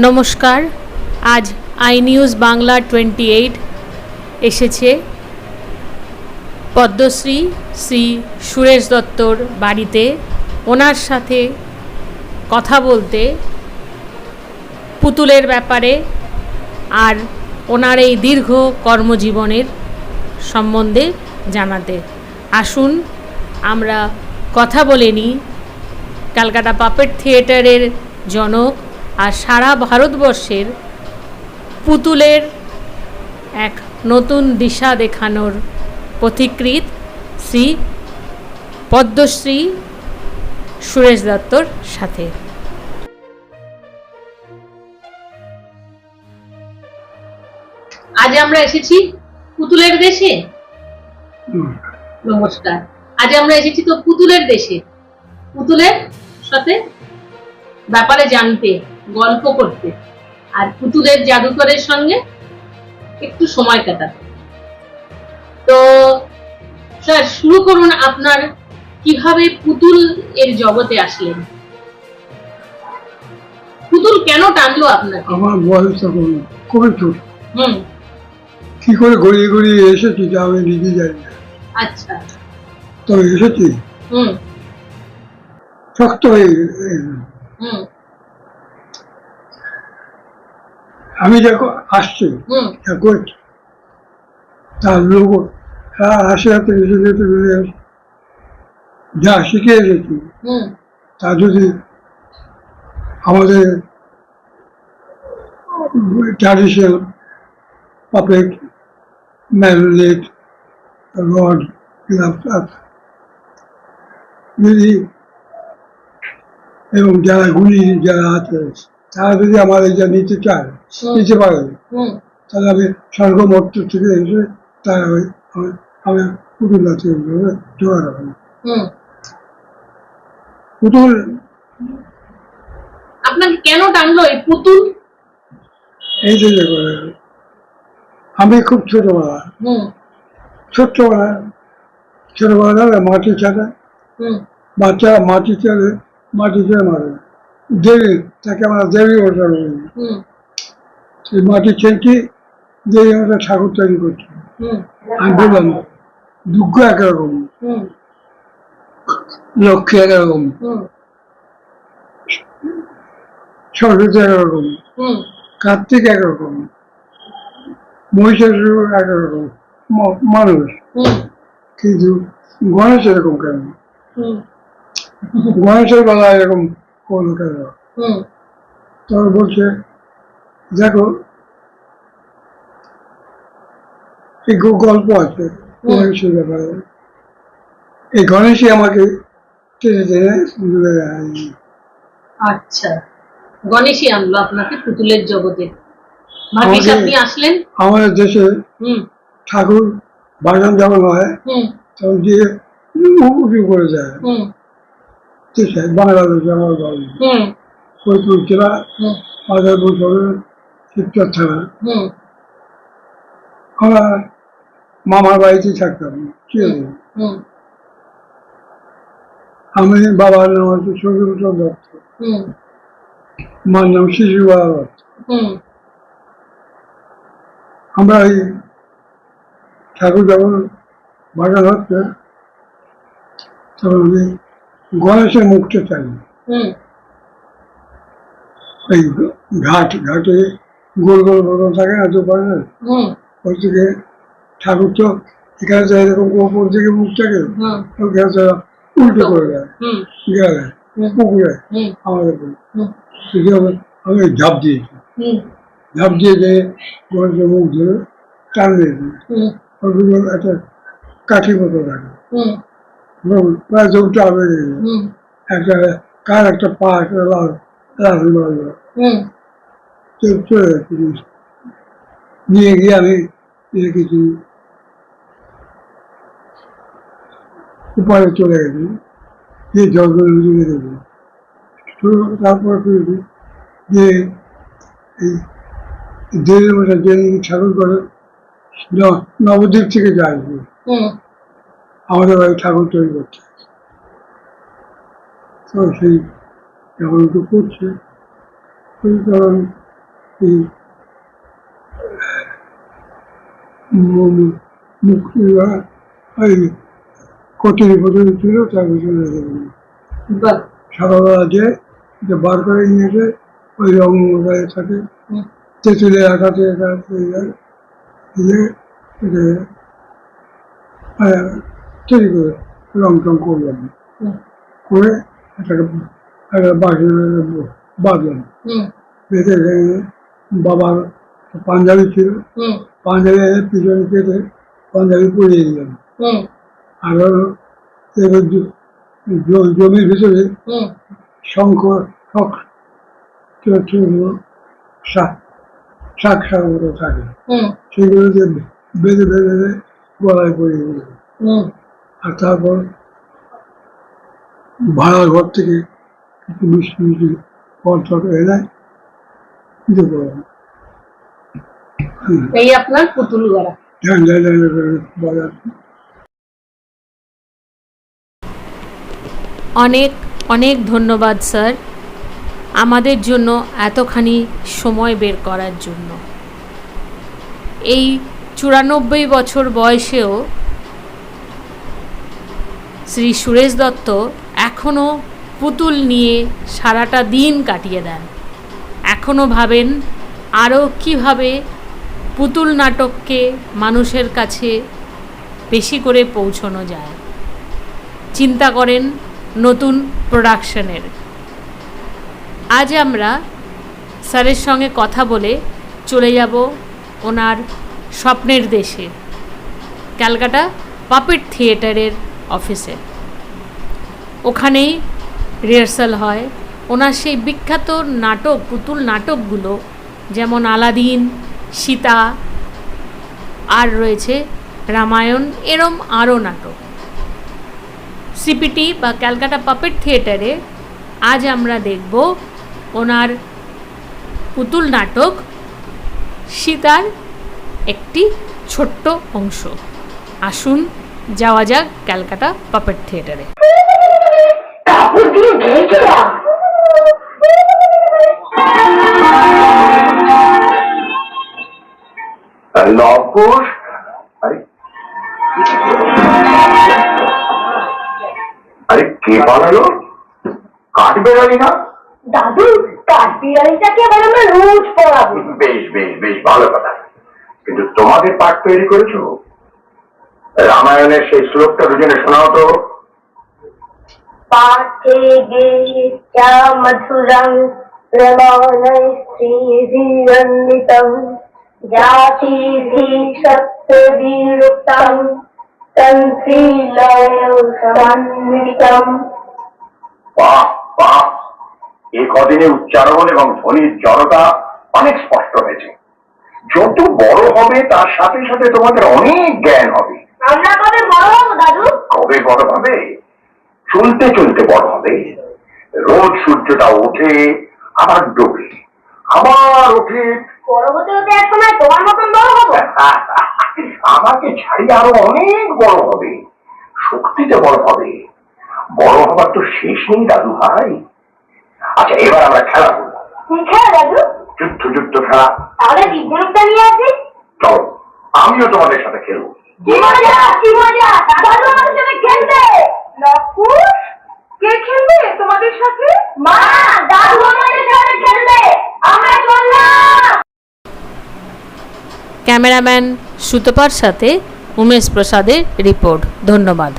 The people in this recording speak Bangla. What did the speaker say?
নমস্কার। আজ আই নিউজ বাংলা 28 এসেছে পদ্মশ্রী শ্রী সুরেশ দত্তর বাড়িতে ওনার সাথে কথা বলতে পুতুলের ব্যাপারে আর ওনার এই দীর্ঘ কর্মজীবনের সম্বন্ধে জানাতে। আসুন আমরা কথা বলে নিই ক্যালকাটা পাপেট থিয়েটারের জনক আর সারা ভারতবর্ষের পুতুলের এক নতুন দিশা দেখানোর পথিকৃৎ শ্রী পদ্মশ্রী সুরেশ দত্তর সাথে। আজ আমরা এসেছি পুতুলের দেশে। নমস্কার। আজ আমরা এসেছি তো পুতুলের দেশে, পুতুলের সাথে ব্যাপারে জানতে, গল্প করতে আর পুতুলের জাদুকরের সঙ্গে একটু সময় কাটাতে। তো স্যার, শুরু করুন, আপনার কিভাবে পুতুল এর জগতে আসলেন? পুতুল কেন টানলো আপনাকে? আমার বয়স তখন খুবই ছোট। হুম। কি করে গড়িয়ে গড়িয়ে এসেছি তা আমি নিজে জানি না। আচ্ছা। তো এসেছি হুম শক্ত হয়ে হুম আমি যখন আসছি এখন তার লোক আসে হাতে এসে যেতে যা শিখে এসেছি তা যদি আমাদের ট্র্যাডিশনাল পাপেট, ম্যারিনেট, রড, যদি এবং যারা গুলি যারা আছে তারা যদি আমার এটা নিতে চায়, নিতে পারে, তাহলে আমি স্বর্গমর্ত থেকে এসে তারা আমি পুতুল নাচে জোগাড় হবে। পুতুল আপনাকে কেন টানলো এই পুতুল? এই যে আমি খুব ছোটবেলা মাটি ছাড়া বাচ্চা মাটি ছেড়ে মারে দেবী, তাকে আমরা দেবী বসানো বলি। সেই মাটি ছেঁচে দেবী আমরা ঠাকুর তৈরি করছি। আমি বললাম দুর্গ একরকম, লক্ষ্মী একরকম, সরস্বতী একরকম, কার্তিক একরকম, মহিষাসুর একরকম মানুষ, কিন্তু গণেশ এরকম কেন? গণেশের বেলা এরকম কোন কেন? তখন বলছে দেখো এই গল্প আছে গণেশের ব্যাপারে, এই গণেশই আমাকে টেনে টেনে পুতুলে। আচ্ছা, গণেশই আনলো আপনাকে পুতুলের জগতে। ভাগ্যিস আপনি আসলেন। আমাদের দেশে ঠাকুর বাগান যখন হয় তখন দিয়ে উঁচু করে যায় বাংলাদেশে আমার বাড়ি ফরিদপুর জেলা মাদারপুর শহরের শিবচর থানা। আমরা মামার বাড়িতে থাকতাম। আমি বাবার নাম হচ্ছে সজীবচন্দ্র দত্ত, মার নাম শিশুবাবা দত্ত। আমরা এই ঠাকুর যখন বাগান হচ্ছে তখন আমি গণেশের মুখটা চাই। ওই ঘাটে গোল গোল মতন থাকে না দুপাশে, ওই থেকে ঠাকুর তো এখানে তো এরকম ওপর দিকে মুখ থাকে, ওখানে তো উল্টো করে দেয় গেলে পুকুরে আমাদের আমি ঝাঁপ দিয়েছি, ঝাঁপ দিয়ে যে গণেশের মুখ ধরে টান দিয়েছি। ওগুলো একটা কাঠি মতো থাকে, প্রায় দৌড়টা হবে একটা কার একটা পা একটা লাঠি মারলো, চলে যাচ্ছে নিয়ে গিয়ে আমি রেখেছি উপায়ে চলে গেছি, যে জলগুলো রেখে দেবো। তারপর করেছি যে এই দেড়ের মধ্যে যে ঠাকুর করে নবদ্বীপ থেকে যায় আমাদের বাড়ি ঠাকুর তৈরি করতে। তো সেই যখন একটু করছে তখন এই মুক্তি এই কচুরি ফচুরি ছিল তার ভিতরে রেখে দিলাম। বাহ। সকালবেলা যে বার করে নিয়েছে ওই রং মোজায় থাকে, তেঁতুলে আঁকাতে দিয়ে তৈরি করে রং টং করলাম, করে এটাকে একটা বাকি বাঁধলাম। বেঁধে বাবার পাঞ্জাবি ছিল, পাঞ্জাবি পিছনে কেটে পাঞ্জাবি পরিয়ে দিলাম। আর জমির ভিতরে শঙ্খ শাক মতো থাকে, সেগুলো বেঁধে বেঁধে গলায় পরিয়ে দিলাম। আর তারপর ভাড়ার ঘর থেকে একটু মিষ্টি মিষ্টি ফল টল এনে দিতে পারলাম। এই আপনার পুতুল গড়া। বাজার অনেক অনেক ধন্যবাদ স্যার, আমাদের জন্য এতখানি সময় বের করার জন্য। এই 94 বছর বয়সেও শ্রী সুরেশ দত্ত এখনও পুতুল নিয়ে সারাটা দিন কাটিয়ে দেন, এখনও ভাবেন আরও কীভাবে পুতুল নাটককে মানুষের কাছে বেশি করে পৌঁছানো যায়, চিন্তা করেন নতুন প্রোডাকশনের। আজ আমরা স্যারের সঙ্গে কথা বলে চলে যাব ওনার স্বপ্নের দেশে, ক্যালকাটা পাপেট থিয়েটারের অফিসে। ওখানেই রিহার্সাল হয় ওনার সেই বিখ্যাত নাটক, পুতুল নাটকগুলো, যেমন আলাদিন, সীতা, আর রয়েছে রামায়ণ, এরম আরও নাটক। সিপিটি বা ক্যালকাটা পাপেট থিয়েটারে আজ আমরা দেখব ওনার পুতুল নাটক সীতার একটি ছোট্ট অংশ। আসুন যাওয়া যাক ক্যালকাটা পাপেট থিয়েটারে। লবকুশ, আরে কে বানালো? কাঠ বেড়ালি না? দাদু, কাঠ বিড়ালিটাকে এবার আমরা রোজ পড়াবো। বেশ বেশ বেশ, ভালো কথা। কিন্তু তোমাদের পাঠ তৈরি করেছো? রামায়ণের সেই শ্লোকটা দুজনে শোনাও তো। পাঠে গীতা মধুরং রমণৈ শ্রীভিরন্বিতং জাতিভি সত্যবিরুক্তং তন্ত্রীলয় সমন্বিতম। বাহ বাহ, এই কদিনে উচ্চারণ এবং ধ্বনির জড়তা অনেক স্পষ্ট হয়েছে। যত বড় হবে তার সাথে সাথে তোমাদের অনেক জ্ঞান হবে। আমরা কবে বড় হবো দাদু? কবে বড় হবে? চলতে চলতে বড় হবে। রোজ সূর্যটা ওঠে, আবার ডোবে, আবার ওঠে। বড় হতে হতে এক সময় তোমার মতন বড় হবো। আমাকে ছাড়িয়ে আরো অনেক বড় হবে, শক্তিতে বড় হবে। বড় হবার তো শেষ নেই দাদু ভাই। আচ্ছা, এবার আমরা খেলা করবো। কি খেলা দাদু? যুদ্ধ খেলা। তাহলে বিদ্যুৎটা নিয়ে আসি। চলো, আমিও তোমাদের সাথে খেলবো। কি মজা, কি মজা! দাদু আমাদের সাথে খেলবে। লবকুশ, কে খেলবে তোমাদের সাথে? মা, দাদু আমাদের সাথে খেলবে। আমরা চললাম। ক্যামেরাম্যান সুতপার সাথে উমেশ প্রসাদের রিপোর্ট। ধন্যবাদ।